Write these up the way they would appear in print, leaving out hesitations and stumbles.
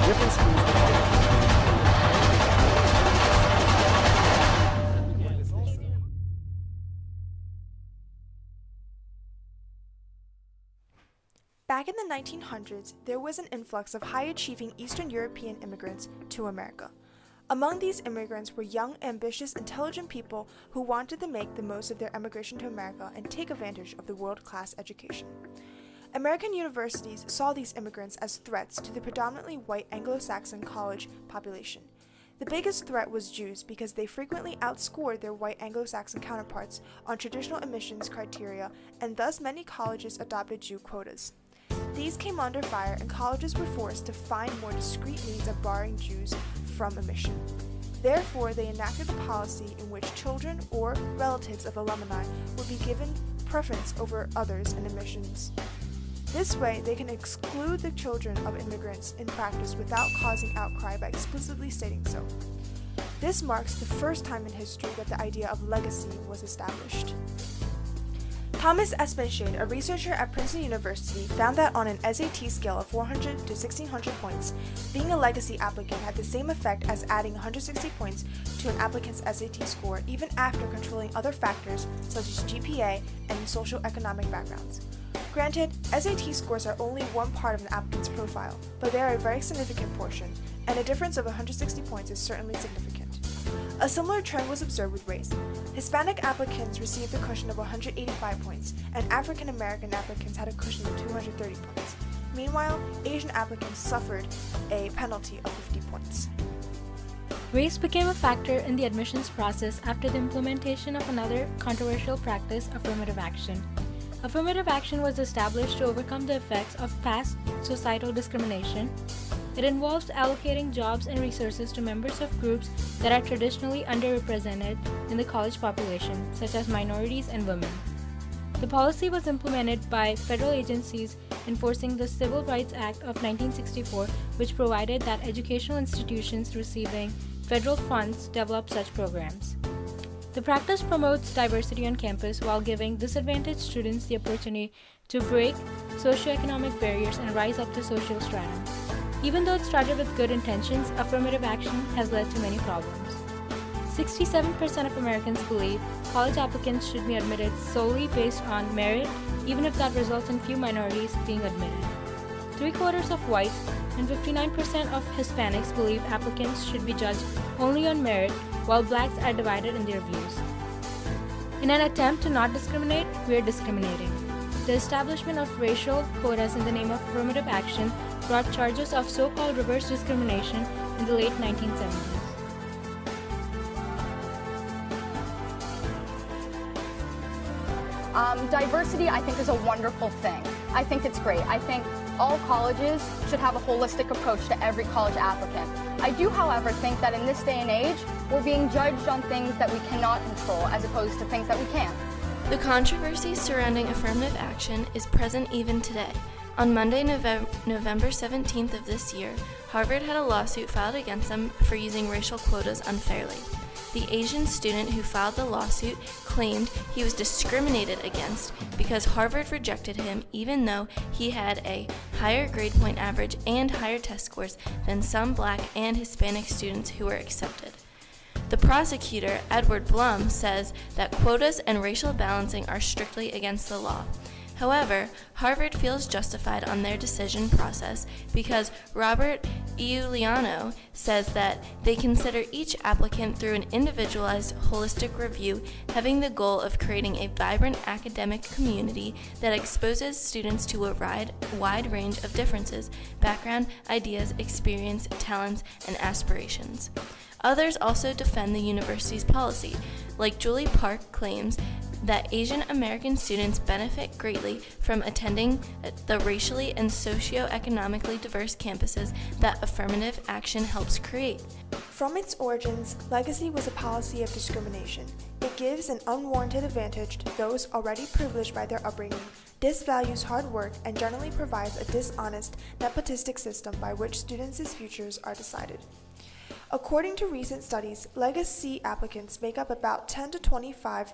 Different schools. Back in the 1900s, there was an influx of high-achieving Eastern European immigrants to America. Among these immigrants were young, ambitious, intelligent people who wanted to make the most of their emigration to America and take advantage of the world-class education. American universities saw these immigrants as threats to the predominantly white Anglo-Saxon college population. The biggest threat was Jews because they frequently outscored their white Anglo-Saxon counterparts on traditional admissions criteria, and thus many colleges adopted Jew quotas. These came under fire, and colleges were forced to find more discreet means of barring Jews from admission. Therefore, they enacted a policy in which children or relatives of alumni would be given preference over others in admissions. This way, they can exclude the children of immigrants in practice without causing outcry by explicitly stating so. This marks the first time in history that the idea of legacy was established. Thomas Espenshade, a researcher at Princeton University, found that on an SAT scale of 400 to 1600 points, being a legacy applicant had the same effect as adding 160 points to an applicant's SAT score, even after controlling other factors such as GPA and socioeconomic backgrounds. Granted, SAT scores are only one part of an applicant's profile, but they are a very significant portion, and a difference of 160 points is certainly significant. A similar trend was observed with race. Hispanic applicants received a cushion of 185 points, and African American applicants had a cushion of 230 points. Meanwhile, Asian applicants suffered a penalty of 50 points. Race became a factor in the admissions process after the implementation of another controversial practice, affirmative action. Affirmative action was established to overcome the effects of past societal discrimination. It involves allocating jobs and resources to members of groups that are traditionally underrepresented in the college population, such as minorities and women. The policy was implemented by federal agencies enforcing the Civil Rights Act of 1964, which provided that educational institutions receiving federal funds develop such programs. The practice promotes diversity on campus while giving disadvantaged students the opportunity to break socioeconomic barriers and rise up the social stratum. Even though it started with good intentions, affirmative action has led to many problems. 67% of Americans believe college applicants should be admitted solely based on merit, even if that results in few minorities being admitted. 3/4 of whites and 59% of Hispanics believe applicants should be judged only on merit, while blacks are divided in their views. In an attempt to not discriminate, we are discriminating. The establishment of racial quotas in the name of affirmative action brought charges of so-called reverse discrimination in the late 1970s. Diversity, I think, is a wonderful thing. I think it's great. I think all colleges should have a holistic approach to every college applicant. I do, however, think that in this day and age, we're being judged on things that we cannot control as opposed to things that we can. The controversy surrounding affirmative action is present even today. On Monday, November 17th of this year, Harvard had a lawsuit filed against them for using racial quotas unfairly. The Asian student who filed the lawsuit claimed he was discriminated against because Harvard rejected him even though he had a higher grade point average and higher test scores than some Black and Hispanic students who were accepted. The prosecutor, Edward Blum, says that quotas and racial balancing are strictly against the law. However, Harvard feels justified on their decision process because Robert Iuliano says that they consider each applicant through an individualized, holistic review, having the goal of creating a vibrant academic community that exposes students to a wide range of differences, background, ideas, experience, talents, and aspirations. Others also defend the university's policy, like Julie Park claims that Asian American students benefit greatly from attending the racially and socioeconomically diverse campuses that affirmative action helps create. From its origins, legacy was a policy of discrimination. It gives an unwarranted advantage to those already privileged by their upbringing, disvalues hard work, and generally provides a dishonest, nepotistic system by which students' futures are decided. According to recent studies, legacy applicants make up about 10 to 25%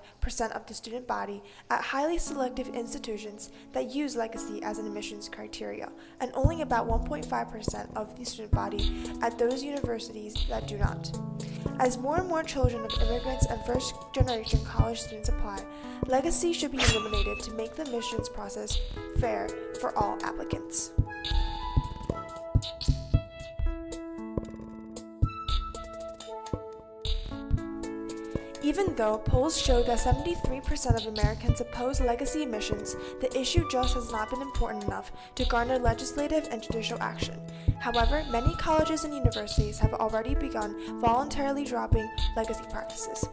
of the student body at highly selective institutions that use legacy as an admissions criteria, and only about 1.5% of the student body at those universities that do not. As more and more children of immigrants and first-generation college students apply, legacy should be eliminated to make the admissions process fair for all applicants. Even though polls show that 73% of Americans oppose legacy admissions, the issue just has not been important enough to garner legislative and judicial action. However, many colleges and universities have already begun voluntarily dropping legacy practices.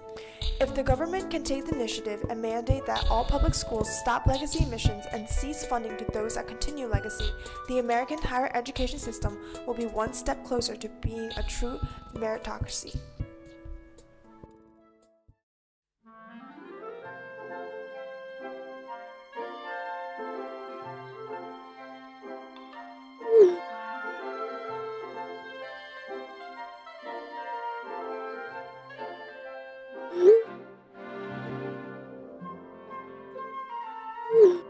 If the government can take the initiative and mandate that all public schools stop legacy admissions and cease funding to those that continue legacy, the American higher education system will be one step closer to being a true meritocracy. Mm-hmm.